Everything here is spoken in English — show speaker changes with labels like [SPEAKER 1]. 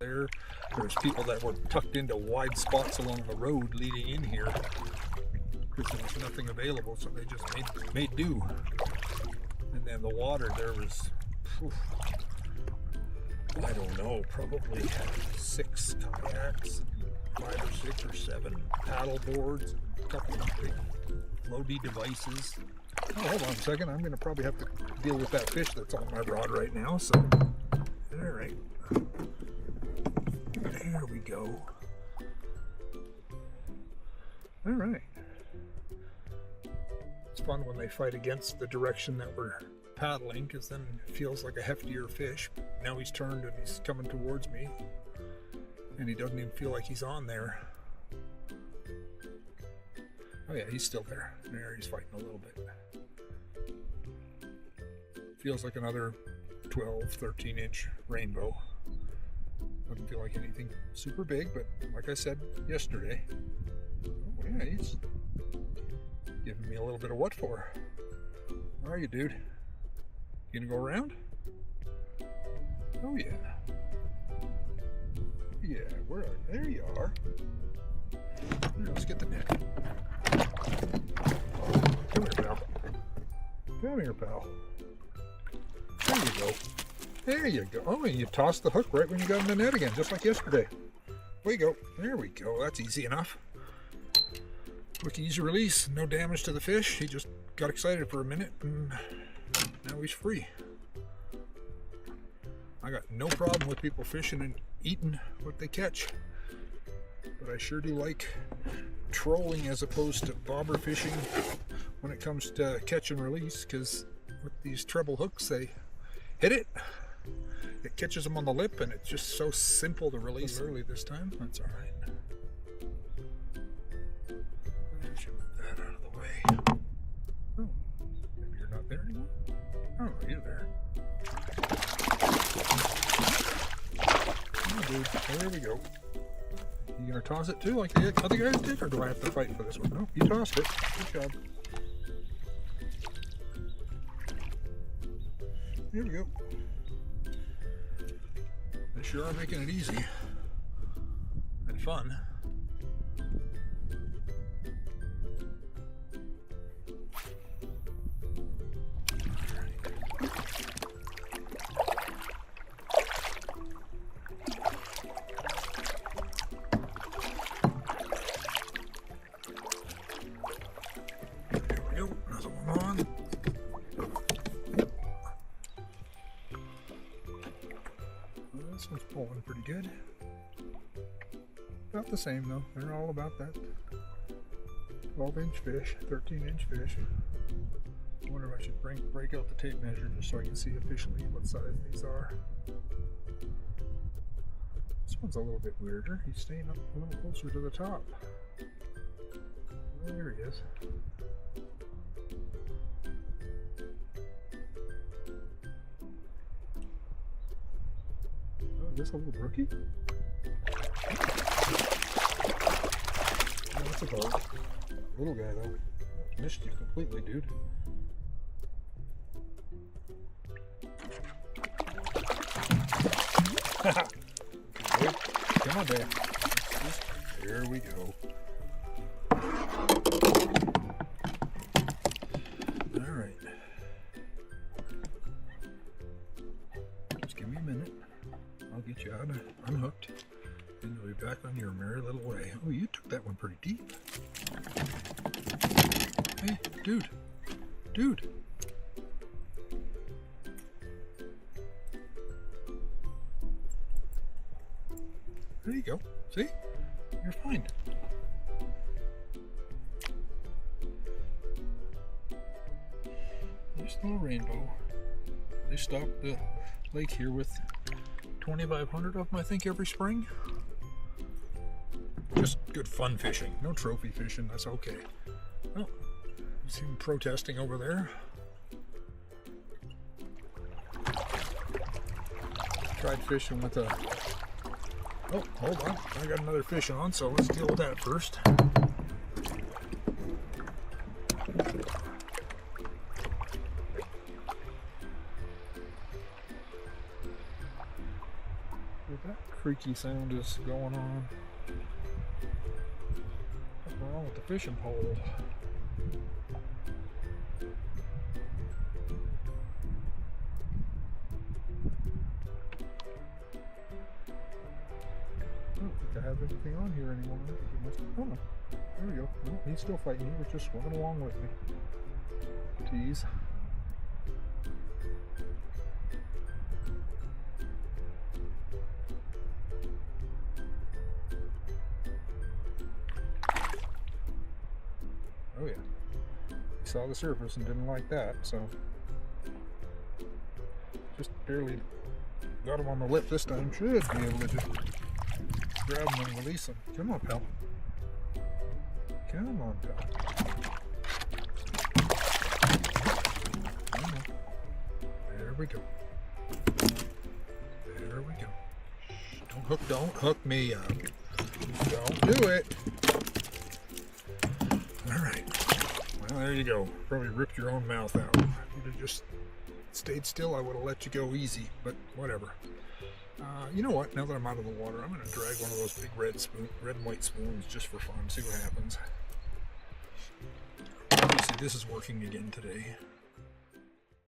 [SPEAKER 1] there. There's people that were tucked into wide spots along the road leading in here because there was nothing available, so they just made do. And then the water, there was, I don't know, probably 6 kayaks, 5 or 6 or 7 paddle boards, a couple of big floaty devices. Oh, hold on a second, I'm going to probably have to deal with that fish that's on my rod right now, so, alright. There we go. Alright. It's fun when they fight against the direction that we're paddling, because then it feels like a heftier fish. Now he's turned and he's coming towards me, and he doesn't even feel like he's on there. Oh yeah, he's still there. There, he's fighting a little bit. Feels like another 12, 13 inch rainbow. Doesn't feel like anything super big, but like I said yesterday, oh yeah, he's giving me a little bit of what for. Where are you, dude? You gonna go around? Oh yeah. Yeah, where are you? There you are. Here, let's get the net. Come here, pal. Come here, pal. There you go. There you go. Oh, and you tossed the hook right when you got in the net again, just like yesterday. There you go. There we go. That's easy enough. Quick, easy release. No damage to the fish. He just got excited for a minute, and now he's free. I got no problem with people fishing and eating what they catch, but I sure do like trolling as opposed to bobber fishing when it comes to catch and release, because with these treble hooks, they hit it, it catches them on the lip, and it's just so simple to release early this time. That's all right. I should move that out of the way. Oh, maybe you're not there anymore? Oh, you're there. Oh, dude, there we go. You gonna toss it too, like the other guys did, or do I have to fight for this one? No, you tossed it. Good job. Here we go. They sure are making it easy and fun. This one's pulling pretty good. About the same though. They're all about that 12-inch fish, 13-inch fish. I wonder if I should break out the tape measure just so I can see officially what size these are. This one's a little bit weirder. He's staying up a little closer to the top. There he is. Is this a little brookie? Oh, that's a dog. Little guy though. Missed you completely, dude. Come on, babe. There we go. All right. Just give me a minute. I'll get you out unhooked, and you'll be back on your merry little way. Oh, you took that one pretty deep. Hey, dude. Dude. There you go. See? You're fine. There's no rainbow. They stock the lake here with 2,500 of them, I think, every spring. Just good fun fishing. No trophy fishing. That's okay. Oh, you see them protesting over there. Tried fishing with a... Oh, hold on. I got another fish on, so let's deal with that first. That creaky sound is going on. What's wrong with the fishing pole? I don't think I have anything on here anymore. I think it must have, oh, there we go. No, he's still fighting. He was just swimming along with me. Tease. Oh yeah. He saw the surface and didn't like that, so just barely got him on the lip this time. Should be able to just grab him and release him. Come on, pal. Come on, pal. Come on. There we go. There we go. Don't hook me up. Don't do it. Alright. Well, there you go. Probably ripped your own mouth out. If you'd have just stayed still, I would have let you go easy, but whatever. You know what? Now that I'm out of the water, I'm going to drag one of those big red and white spoons just for fun. See what happens. Obviously, this is working again today.